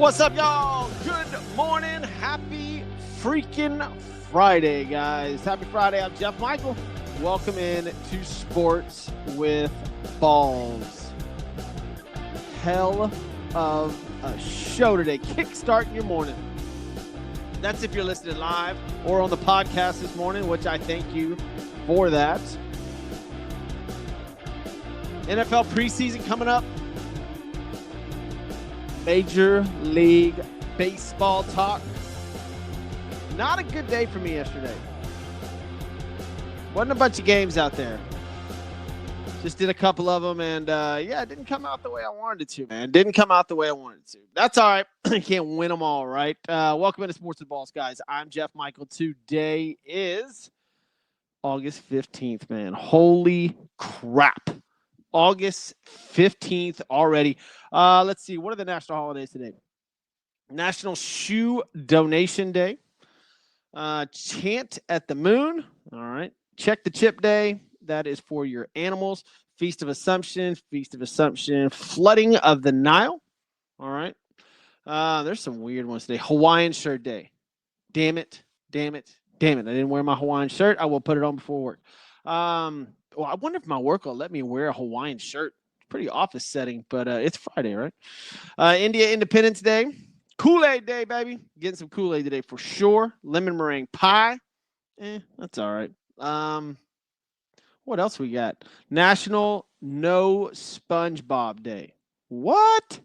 What's up, y'all? Good morning. Happy freaking Friday, guys. Happy Friday. I'm Jeff Michael. Welcome in to Sports with Balls. Hell of a show today. Kickstarting your morning. That's if you're listening live or on the podcast this morning, which I thank you for that. NFL preseason coming up. Major League Baseball talk. Not a good day for me yesterday. Wasn't a bunch of games out there. Just did a couple of them, and it didn't come out the way I wanted it to, man. Didn't come out the way I wanted it to. That's all right. I can't win them all, right? Welcome into Sports with Balls, guys. I'm Jeff Michael. Today is August 15th, man. Holy crap. August 15th already. Let's see. What are the national holidays today? National Shoe Donation Day. Chant at the Moon. All right. Check the Chip Day. That is for your animals. Feast of Assumption. Flooding of the Nile. All right. There's some weird ones today. Hawaiian Shirt Day. Damn it. I didn't wear my Hawaiian shirt. I will put it on before work. Well, I wonder if my work will let me wear a Hawaiian shirt. Pretty office setting, but it's Friday, right? India Independence Day. Kool-Aid Day, baby. Getting some Kool-Aid today for sure. Lemon meringue pie. That's all right. What else we got? National No SpongeBob Day. What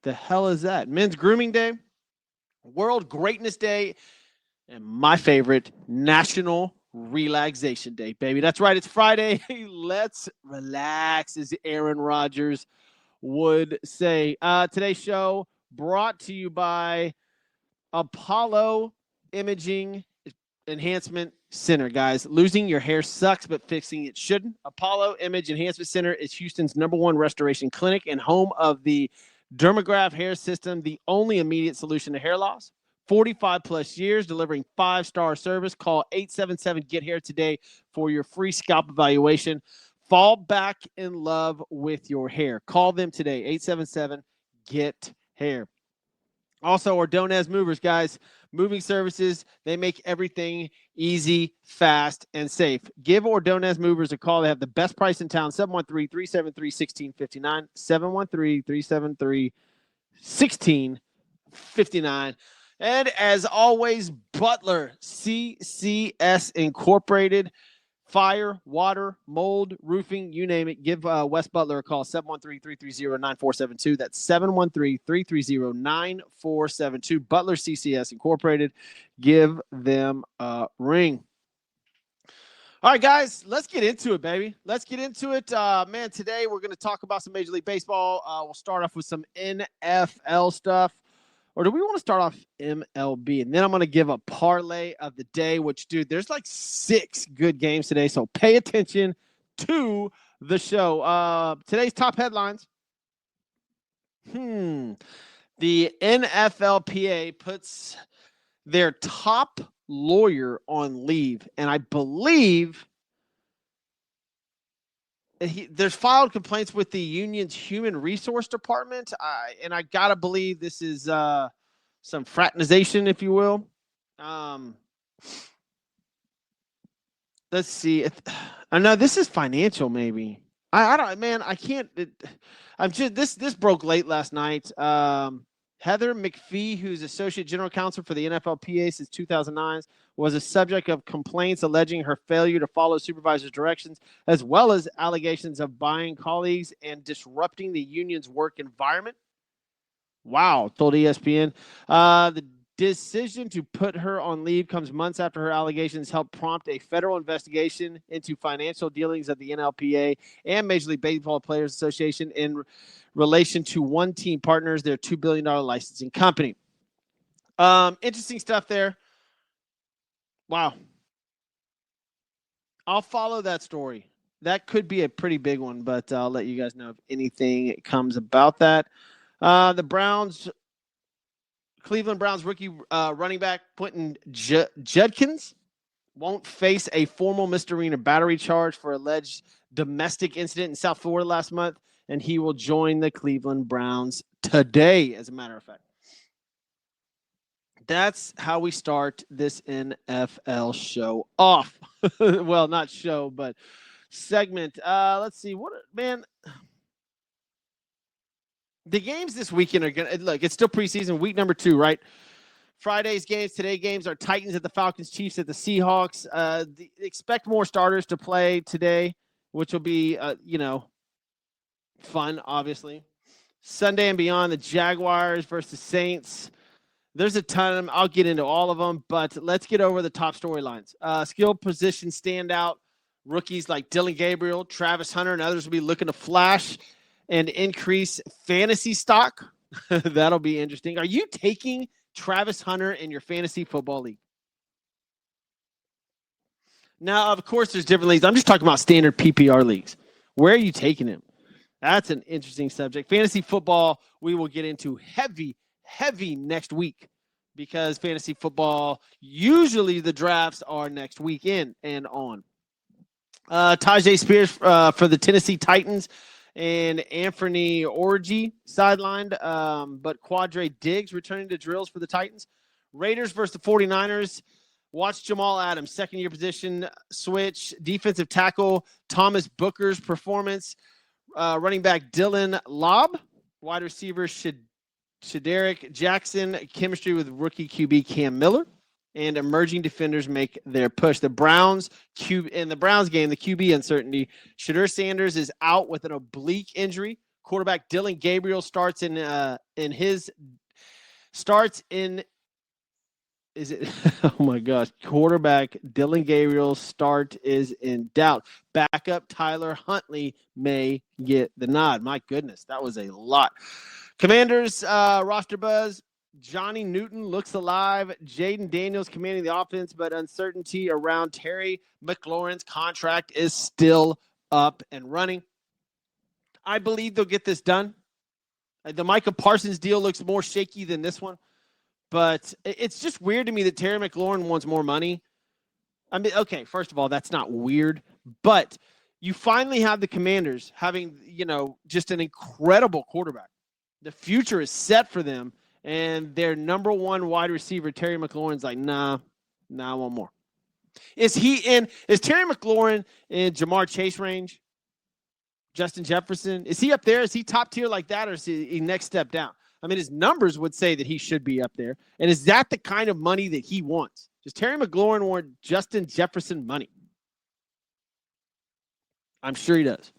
the hell is that? Men's Grooming Day. World Greatness Day. And my favorite, National Relaxation Day, baby. That's right. It's Friday. Let's relax, as Aaron Rodgers would say. Today's show brought to you by Apollo Imaging Enhancement Center, guys. Losing your hair sucks, but fixing it shouldn't. Apollo Image Enhancement Center is Houston's #1 restoration clinic and home of the Dermagraft hair system, the only immediate solution to hair loss. 45 plus years delivering 5-star service. Call 877-GET-HAIR today for your free scalp evaluation. Fall back in love with your hair. Call them today, 877-GET-HAIR. Also, Ordonez Movers, guys. Moving services, they make everything easy, fast, and safe. Give Ordonez Movers a call. They have the best price in town, 713-373-1659, 713-373-1659. And as always, Butler CCS Incorporated. Fire, water, mold, roofing, you name it. Give Wes Butler a call, 713-330-9472. That's 713-330-9472. Butler CCS Incorporated. Give them a ring. All right, guys, let's get into it, baby. Let's get into it. Man, today we're going to talk about some Major League Baseball. We'll start off with some NFL stuff. Or do we want to start off MLB? And then I'm going to give a parlay of the day, which, dude, there's like 6 good games today. So pay attention to the show. Today's top headlines. The NFLPA puts their top lawyer on leave. And I believe there's filed complaints with the union's human resource department. And I got to believe this is some fraternization, if you will. Let's see. I know this is financial, maybe. I don't, man, I can't. This broke late last night. Heather McPhee, who's Associate General Counsel for the NFLPA since 2009, was a subject of complaints alleging her failure to follow supervisors' directions, as well as allegations of buying colleagues and disrupting the union's work environment. Wow, told ESPN. The decision to put her on leave comes months after her allegations helped prompt a federal investigation into financial dealings of the NLPA and Major League Baseball Players Association in relation to One Team Partners, their $2 billion licensing company. Interesting stuff there. Wow. I'll follow that story. That could be a pretty big one, but I'll let you guys know if anything comes about that. The Cleveland Browns rookie running back Quentin Judkins won't face a formal misdemeanor battery charge for alleged domestic incident in South Florida last month, and he will join the Cleveland Browns today, as a matter of fact. That's how we start this NFL show off. Well, not show, but segment. Let's see. Man, the games this weekend are going to look, it's still preseason, week number 2, right? Friday's games, today games are Titans at the Falcons, Chiefs at the Seahawks. Expect more starters to play today, which will be, fun, obviously. Sunday and beyond, the Jaguars versus Saints. There's a ton of them. I'll get into all of them, but let's get over the top storylines. Skill position standout rookies like Dylan Gabriel, Travis Hunter, and others will be looking to flash and increase fantasy stock. That'll be interesting. Are you taking Travis Hunter in your fantasy football league? Now, of course, there's different leagues. I'm just talking about standard PPR leagues. Where are you taking him? That's an interesting subject. Fantasy football, we will get into heavy next week because fantasy football, usually the drafts are next weekend and on. Tajay Spears for the Tennessee Titans and Anthony Orji sidelined, but Quadre Diggs returning to drills for the Titans. Raiders versus the 49ers. Watch Jamal Adams, second-year position switch. Defensive tackle Thomas Booker's performance. Running back Dylan Lobb. Wide receiver Shadarick Jackson. Chemistry with rookie QB Cam Miller. And emerging defenders make their push. The Browns in the Browns game, the QB uncertainty. Shadur Sanders is out with an oblique injury. Quarterback Dylan Gabriel starts in. Is it? Oh my gosh! Quarterback Dylan Gabriel's start is in doubt. Backup Tyler Huntley may get the nod. My goodness, that was a lot. Commanders roster buzz. Johnny Newton looks alive. Jaden Daniels commanding the offense, but uncertainty around Terry McLaurin's contract is still up and running. I believe they'll get this done. The Micah Parsons deal looks more shaky than this one, but it's just weird to me that Terry McLaurin wants more money. I mean, okay, first of all, that's not weird, but you finally have the Commanders having, just an incredible quarterback. The future is set for them. And their number one wide receiver, Terry McLaurin's like, nah, I want more. Is Terry McLaurin in Jamar Chase range? Justin Jefferson? Is he up there? Is he top tier like that, or is he next step down? I mean, his numbers would say that he should be up there. And is that the kind of money that he wants? Does Terry McLaurin want Justin Jefferson money? I'm sure he does.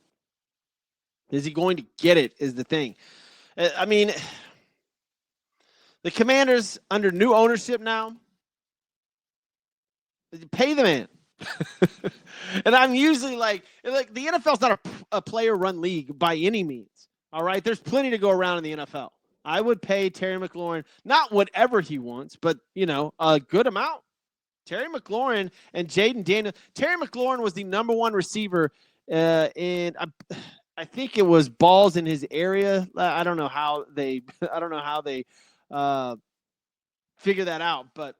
Is he going to get it is the thing. I mean, the Commanders, under new ownership now, pay the man. And I'm usually like the NFL's not a player-run league by any means. All right? There's plenty to go around in the NFL. I would pay Terry McLaurin, not whatever he wants, but, a good amount. Terry McLaurin and Jaden Daniels. Terry McLaurin was the number one receiver in I think it was balls in his area. I don't know how they figure that out, but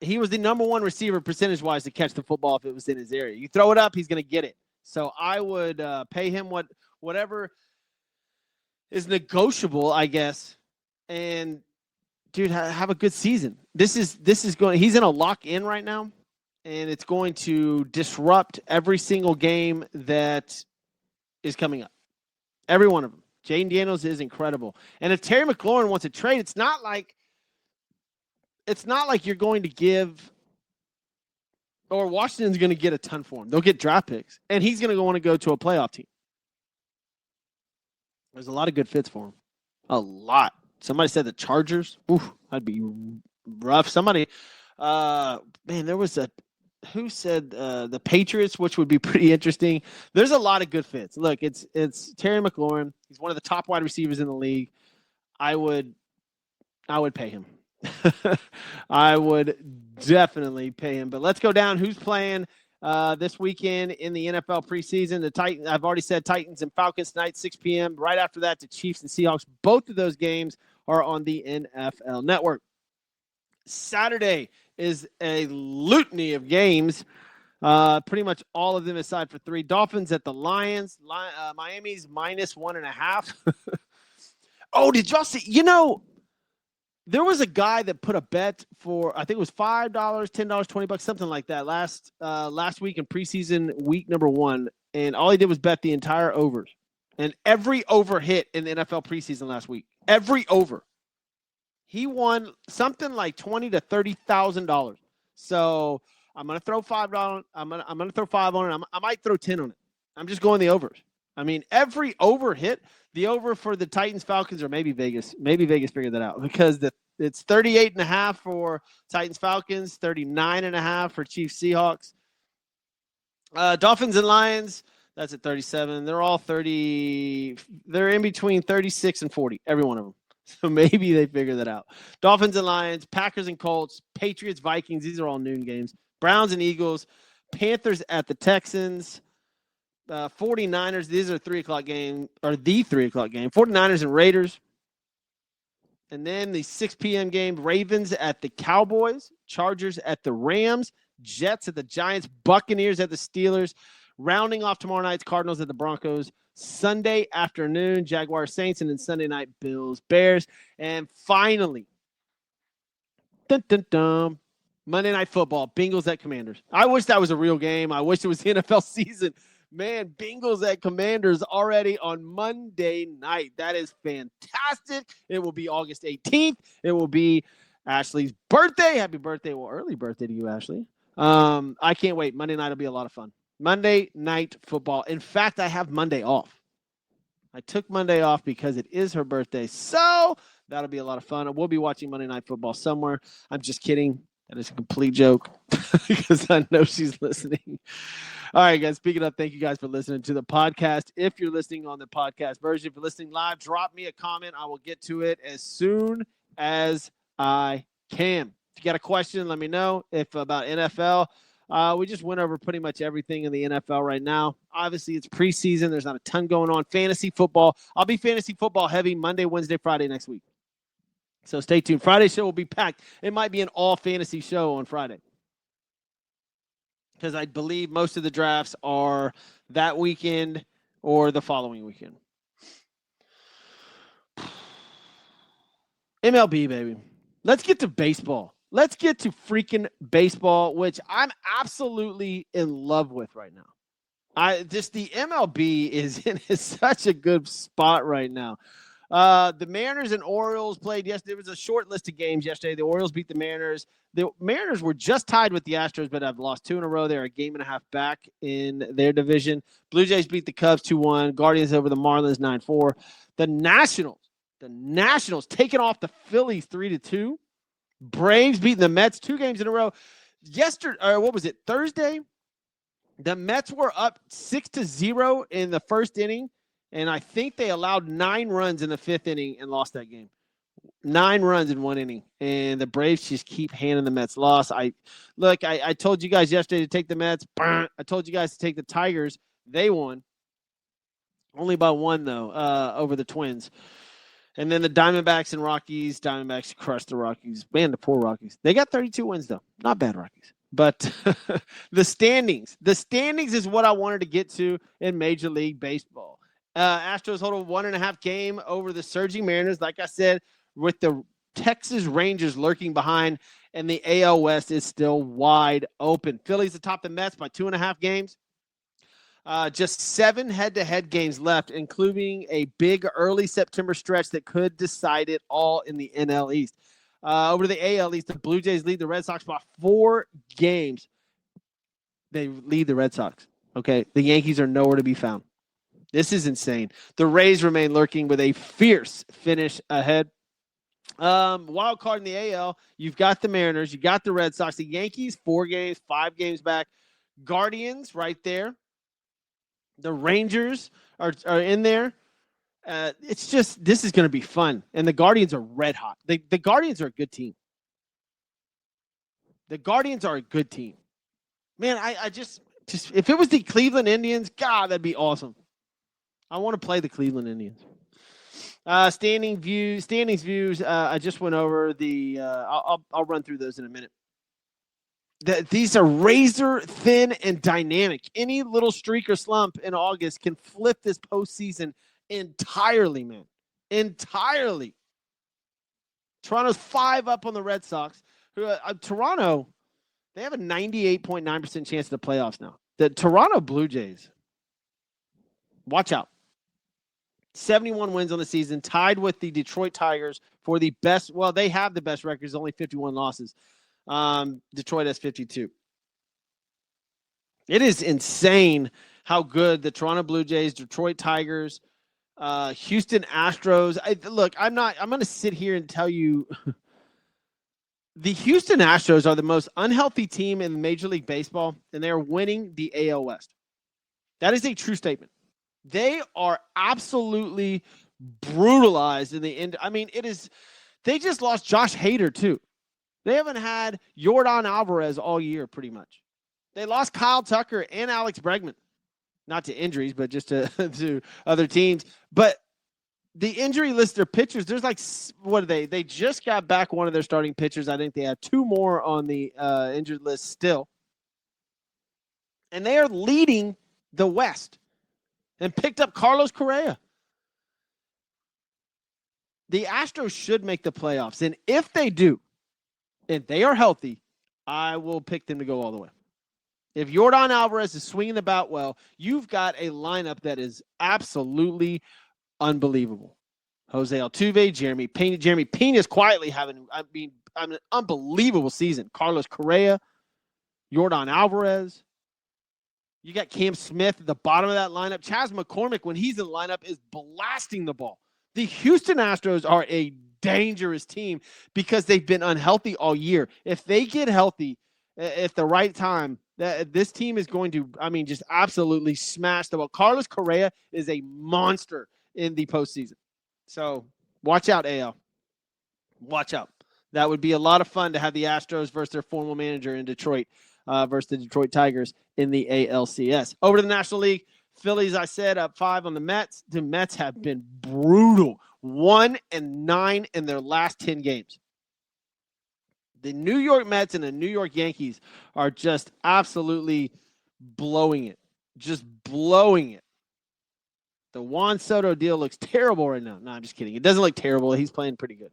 he was the number one receiver percentage-wise to catch the football if it was in his area. You throw it up, he's going to get it. So I would pay him whatever is negotiable, I guess. And dude, have a good season. This is going. He's in a lock-in right now, and it's going to disrupt every single game that is coming up. Every one of them. Jaden Daniels is incredible. And if Terry McLaurin wants to trade, it's not like you're going to give, or Washington's going to get a ton for him. They'll get draft picks, and he's going to want to go to a playoff team. There's a lot of good fits for him. A lot. Somebody said the Chargers. Ooh, that'd be rough. Somebody, there was who said the Patriots, which would be pretty interesting. There's a lot of good fits. Look, it's Terry McLaurin. He's one of the top wide receivers in the league. I would pay him. I would definitely pay him. But let's go down. Who's playing this weekend in the NFL preseason? The Titans. I've already said Titans and Falcons tonight, 6 p.m. Right after that, the Chiefs and Seahawks. Both of those games are on the NFL Network. Saturday is a litany of games. Pretty much all of them aside for 3. Dolphins at the Lions. Miami's -1.5. Oh, did y'all see? There was a guy that put a bet for, I think it was $5, $10, $20, something like that last week in preseason week number 1, and all he did was bet the entire overs, and every over hit in the NFL preseason last week. Every over. He won something like $20,000 to $30,000. So I'm gonna throw $5. I'm gonna throw 5 on it. I might throw 10 on it. I'm just going the overs. I mean, every over hit. The over for the Titans Falcons, or maybe Vegas figured that out, because it's 38.5 for Titans Falcons, 39.5 for Chiefs Seahawks. Dolphins and Lions, that's at 37. They're all 30. They're in between 36 and 40, every one of them. So maybe they figure that out. Dolphins and Lions, Packers and Colts, Patriots, Vikings. These are all noon games. Browns and Eagles, Panthers at the Texans. 49ers, these are 3 o'clock game, or the 3 o'clock game. 49ers and Raiders. And then the 6 p.m. game, Ravens at the Cowboys, Chargers at the Rams, Jets at the Giants, Buccaneers at the Steelers. Rounding off tomorrow night's Cardinals at the Broncos. Sunday afternoon, Jaguars, Saints, and then Sunday night, Bills, Bears. And finally, Monday Night Football, Bengals at Commanders. I wish that was a real game. I wish it was the NFL season. Man, Bengals at Commanders already on Monday night. That is fantastic. It will be August 18th. It will be Ashley's birthday. Happy birthday. Well, early birthday to you, Ashley. I can't wait. Monday night will be a lot of fun. Monday Night Football. In fact, I have Monday off. I took Monday off because it is her birthday. So that'll be a lot of fun. We'll be watching Monday Night Football somewhere. I'm just kidding. That is a complete joke because I know she's listening. All right, guys. Speaking of, thank you guys for listening to the podcast. If you're listening on the podcast version, if you're listening live, drop me a comment. I will get to it as soon as I can. If you got a question, let me know. If about NFL, we just went over pretty much everything in the NFL right now. Obviously, it's preseason. There's not a ton going on. Fantasy football. I'll be fantasy football heavy Monday, Wednesday, Friday next week. So stay tuned. Friday's show will be packed. It might be an all-fantasy show on Friday, because I believe most of the drafts are that weekend or the following weekend. MLB, baby. Let's get to baseball. Let's get to freaking baseball, which I'm absolutely in love with right now. The MLB is in such a good spot right now. The Mariners and Orioles played yesterday. There was a short list of games yesterday. The Orioles beat the Mariners. The Mariners were just tied with the Astros, but have lost 2 in a row. They're a game and a half back in their division. Blue Jays beat the Cubs 2-1. Guardians over the Marlins 9-4. The Nationals taking off the Phillies 3-2. Braves beating the Mets 2 games in a row. Thursday? The Mets were up 6-0 in the first inning. And I think they allowed 9 runs in the 5th inning and lost that game. 9 runs in 1 inning. And the Braves just keep handing the Mets loss. I told you guys yesterday to take the Mets. I told you guys to take the Tigers. They won. Only by 1, though, over the Twins. And then the Diamondbacks and Rockies. Diamondbacks crushed the Rockies. Man, the poor Rockies. They got 32 wins, though. Not bad Rockies. But the standings. The standings is what I wanted to get to in Major League Baseball. Astros hold a 1.5 game over the surging Mariners. Like I said, with the Texas Rangers lurking behind, and the AL West is still wide open. Phillies atop the Mets by 2.5 games. Just 7 head-to-head games left, including a big early September stretch that could decide it all in the NL East. Over to the AL East, the Blue Jays lead the Red Sox by 4 games. They lead the Red Sox. Okay, the Yankees are nowhere to be found. This is insane. The Rays remain lurking with a fierce finish ahead. Wild card in the AL, you've got the Mariners, you got the Red Sox, the Yankees, 4 games, 5 games back. Guardians right there. The Rangers are in there. It's just, this is going to be fun. And the Guardians are red hot. The Guardians are a good team. The Guardians are a good team. Man, I just if it was the Cleveland Indians, God, that'd be awesome. I want to play the Cleveland Indians. Standings views. I just went over the. I'll run through those in a minute. These are razor thin and dynamic. Any little streak or slump in August can flip this postseason entirely, man. Entirely. Toronto's 5 up on the Red Sox. Toronto, they have a 98.9% chance of the playoffs now. The Toronto Blue Jays, watch out. 71 wins on the season, tied with the Detroit Tigers for the best. Well, they have the best records, only 51 losses. Detroit has 52. It is insane how good the Toronto Blue Jays, Detroit Tigers, Houston Astros. I'm going to sit here and tell you the Houston Astros are the most unhealthy team in Major League Baseball, and they are winning the AL West. That is a true statement. They are absolutely brutalized in the end. I mean, they just lost Josh Hader, too. They haven't had Yordan Alvarez all year, pretty much. They lost Kyle Tucker and Alex Bregman. Not to injuries, but just to other teams. But the injury list, their pitchers, there's like, what are they? They just got back one of their starting pitchers. I think they have 2 more on the injured list still. And they are leading the West and picked up Carlos Correa. The Astros should make the playoffs. And if they do, and they are healthy, I will pick them to go all the way. If Yordan Alvarez is swinging the bat well, you've got a lineup that is absolutely unbelievable. Jose Altuve, Jeremy Pena. Jeremy Pena is quietly having an unbelievable season. Carlos Correa, Yordan Alvarez. You got Cam Smith at the bottom of that lineup. Chas McCormick, when he's in the lineup, is blasting the ball. The Houston Astros are a dangerous team because they've been unhealthy all year. If they get healthy at the right time, this team is going to, just absolutely smash the ball. Carlos Correa is a monster in the postseason. So watch out, AL. Watch out. That would be a lot of fun to have the Astros versus their former manager in Detroit versus the Detroit Tigers in the ALCS. Over to the National League. Phillies, I said, up 5 on the Mets. The Mets have been brutal. 1-9 in their last 10 games. The New York Mets and the New York Yankees are just absolutely blowing it. Just blowing it. The Juan Soto deal looks terrible right now. No, I'm just kidding. It doesn't look terrible. He's playing pretty good.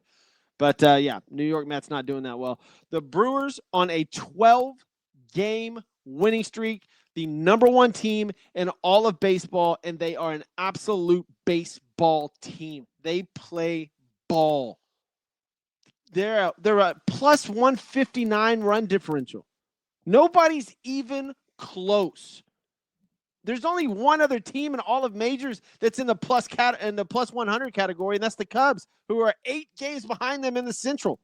But, New York Mets not doing that well. The Brewers on a 12-game winning streak. The number 1 team in all of baseball, and they are an absolute baseball team. They play ball. They're a plus 159 run differential. Nobody's even close. There's only one other team in all of majors that's in the plus 100 category, and that's the Cubs, who are 8 games behind them in the Central.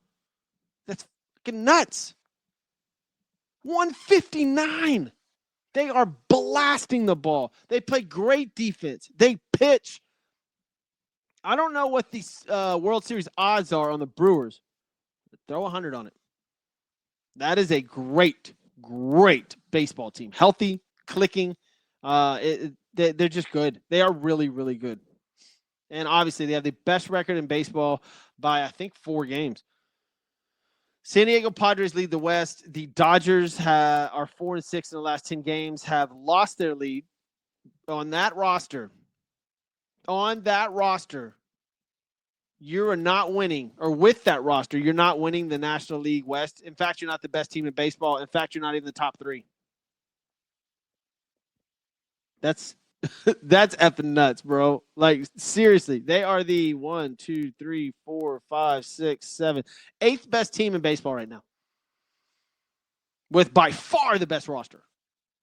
That's fucking nuts. 159. They are blasting the ball. They play great defense. They pitch. I don't know what these World Series odds are on the Brewers. Throw 100 on it. That is a great, great baseball team. Healthy, clicking. They're just good. They are really, really good. And obviously, they have the best record in baseball by, I think, 4 games. San Diego Padres lead the West. The Dodgers are 4-6 in the last 10 games, have lost their lead on that roster. You are not winning, or with that roster, you're not winning the National League West. In fact, you're not the best team in baseball. In fact, you're not even the top 3. That's effing nuts, bro. Like, seriously, they are the 1, 2, 3, 4, 5, 6, 7, 8th best team in baseball right now. With by far the best roster.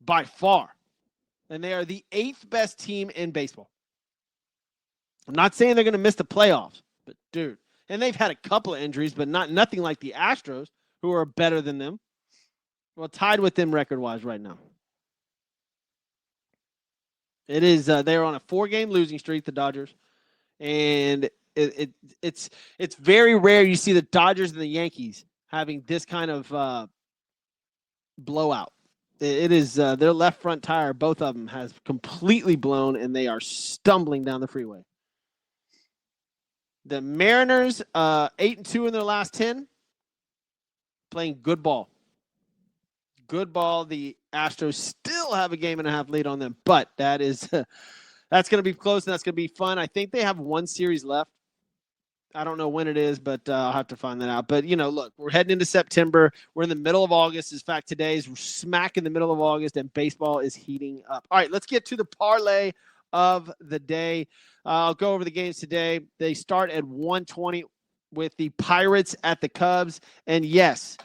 By far. And they are the 8th best team in baseball. I'm not saying they're going to miss the playoffs, but dude, and they've had a couple of injuries, but nothing like the Astros, who are better than them. Well, tied with them record-wise right now. It is they're on a 4-game losing streak, the Dodgers, and it's very rare you see the Dodgers and the Yankees having this kind of blowout. It is their left front tire, both of them, has completely blown, and they are stumbling down the freeway. The Mariners, 8-2 in their last 10, playing good ball. Good ball. The Astros still have a 1.5 lead on them, but that's going to be close and that's going to be fun. I think they have 1 series left. I don't know when it is, but I'll have to find that out. But, look, we're heading into September. We're in the middle of August. In fact, today is smack in the middle of August, and baseball is heating up. All right, let's get to the parlay of the day. I'll go over the games today. They start at 1:20 with the Pirates at the Cubs. And yes,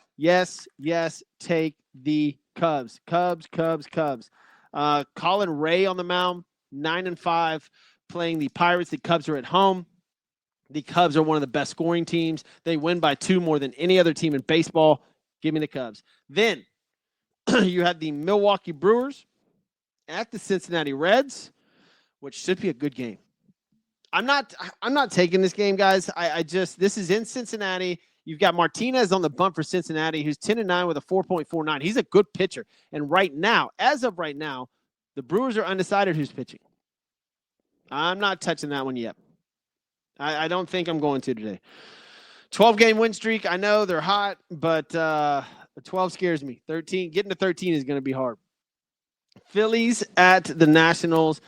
take the Cubs. Cubs. Colin Ray on the mound, 9-5, playing the Pirates. The Cubs are at home. The Cubs are one of the best scoring teams. They win by 2 more than any other team in baseball. Give me the Cubs. Then you have the Milwaukee Brewers at the Cincinnati Reds, which should be a good game. I'm not taking this game, guys. This is in Cincinnati. You've got Martinez on the bump for Cincinnati, who's 10-9 with a 4.49. He's a good pitcher. And as of right now, the Brewers are undecided who's pitching. I'm not touching that one yet. I don't think I'm going to today. 12-game win streak. I know they're hot, but 12 scares me. 13, getting to 13 is going to be hard. Phillies at the Nationals.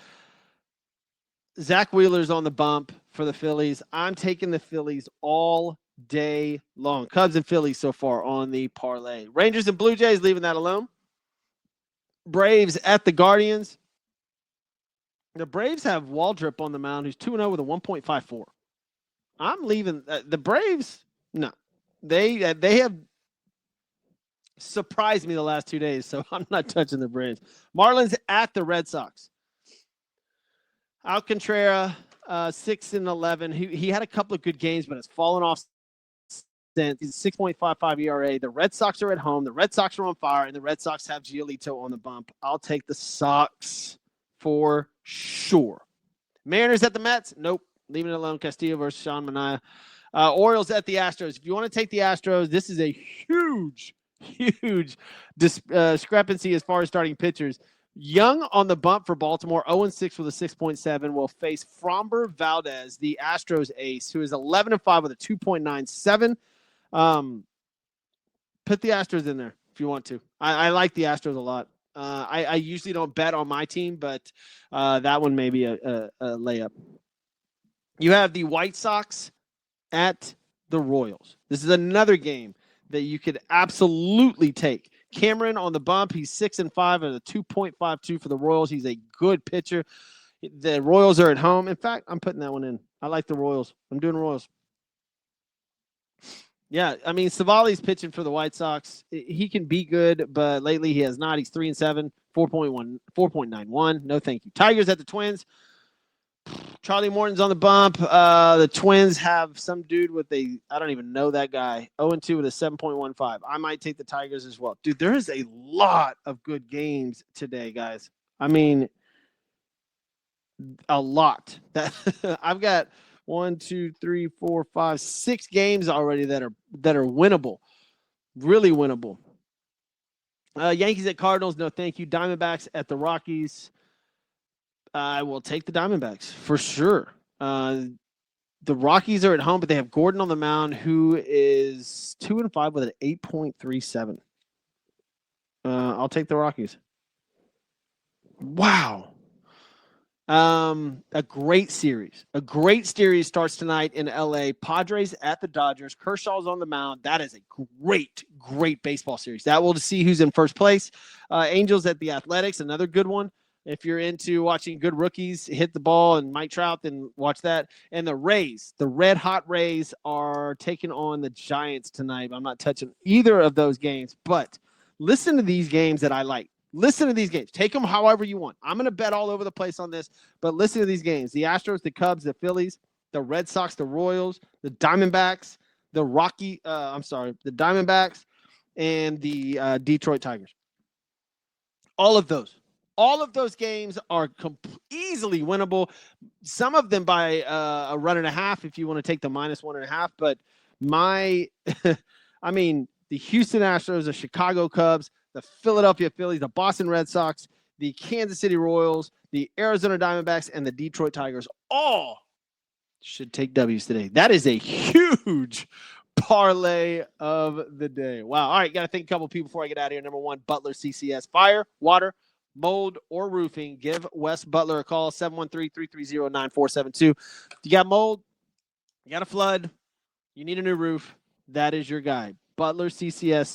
Zach Wheeler's on the bump for the Phillies. I'm taking the Phillies all day long. Cubs and Phillies so far on the parlay. Rangers and Blue Jays, leaving that alone. Braves at the Guardians. The Braves have Waldrop on the mound, who's 2-0 with a 1.54. I'm leaving the Braves. No, they have surprised me the last 2 days, so I'm not touching the Braves. Marlins at the Red Sox. Alcantara, 6-11. He had a couple of good games, but it's fallen off since. He's 6.55 ERA. The Red Sox are at home. The Red Sox are on fire, and the Red Sox have Giolito on the bump. I'll take the Sox for sure. Mariners at the Mets. Nope. Leaving it alone. Castillo versus Sean Manaea. Orioles at the Astros. If you want to take the Astros, this is a huge discrepancy as far as starting pitchers. Young on the bump for Baltimore, 0-6 with a 6.7, will face Framber Valdez, the Astros ace, who is 11-5 with a 2.97. Put the Astros in there if you want to. I like the Astros a lot. I usually don't bet on my team, but that one may be a layup. You have the White Sox at the Royals. This is another game that you could absolutely take. Cameron on the bump. He's 6-5 at a 2.52 for the Royals. He's a good pitcher. The Royals are at home. In fact, I'm putting that one in. I like the Royals. I'm doing Royals. Yeah, I mean, Savali's pitching for the White Sox. He can be good, but lately he has not. He's 3-7, 4.91. No, thank you. Tigers at the Twins. Charlie Morton's on the bump. The Twins have some dude with I don't even know that guy. 0-2 with a 7.15. I might take the Tigers as well. Dude, there is a lot of good games today, guys. I mean, a lot. I've got 1, 2, 3, 4, 5, 6 games already that are winnable. Really winnable. Yankees at Cardinals, no thank you. Diamondbacks at the Rockies. I will take the Diamondbacks for sure. The Rockies are at home, but they have Gordon on the mound, who is 2-5 with an 8.37. I'll take the Rockies. Wow. A great series. A great series starts tonight in LA. Padres at the Dodgers. Kershaw's on the mound. That is a great baseball series. That will see who's in first place. Angels at the Athletics, another good one. If you're into watching good rookies hit the ball and Mike Trout, then watch that. And the Rays, the red hot Rays, are taking on the Giants tonight. I'm not touching either of those games, but listen to these games that I like. Listen to these games. Take them however you want. I'm going to bet all over the place on this, but listen to these games. The Astros, the Cubs, the Phillies, the Red Sox, the Royals, the Diamondbacks, the Diamondbacks, and the Detroit Tigers. All of those games are easily winnable. Some of them by a run and a half if you want to take the -1.5. But the Houston Astros, the Chicago Cubs, the Philadelphia Phillies, the Boston Red Sox, the Kansas City Royals, the Arizona Diamondbacks, and the Detroit Tigers all should take W's today. That is a huge parlay of the day. Wow. All right, got to thank a couple people before I get out of here. Number one, Butler CCS. Fire, water, mold, or roofing. Give Wes Butler a call, 713-330-9472. If you got mold, You got a flood. You need a new roof. That is your guy. Butler CCS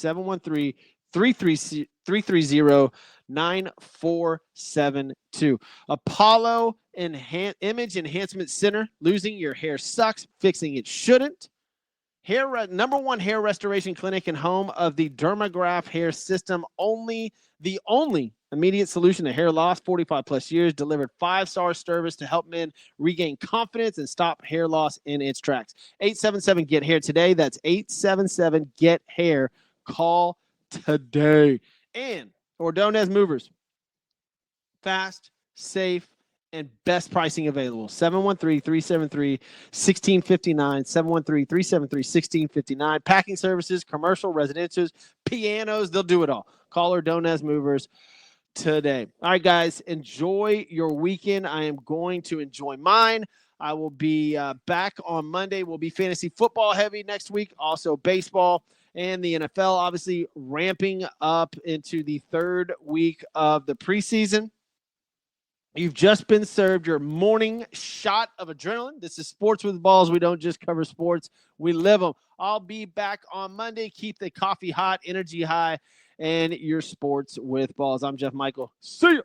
713-330-9472. Apollo Image Enhancement Center. Losing your hair sucks. Fixing it shouldn't. Number one hair restoration clinic and home of the Dermagraph hair system. The only immediate solution to hair loss. 45 plus years. Delivered 5-star service to help men regain confidence and stop hair loss in its tracks. 877-GET-HAIR today. That's 877-GET-HAIR. Call today. And Ordonez Movers. Fast, safe, and best pricing available. 713-373-1659. 713-373-1659. Packing services, commercial, residential, pianos, they'll do it all. Call Ordonez Movers today. All right, guys, enjoy your weekend. I am going to enjoy mine. I will be back on Monday. We'll be fantasy football heavy next week, also baseball and the NFL, obviously ramping up into the third week of the preseason. You've just been served your morning shot of adrenaline. This is Sports with Balls. We don't just cover sports. We live them. I'll be back on Monday. Keep the coffee hot, energy high, and your Sports with Balls. I'm Jeff Michael. See ya.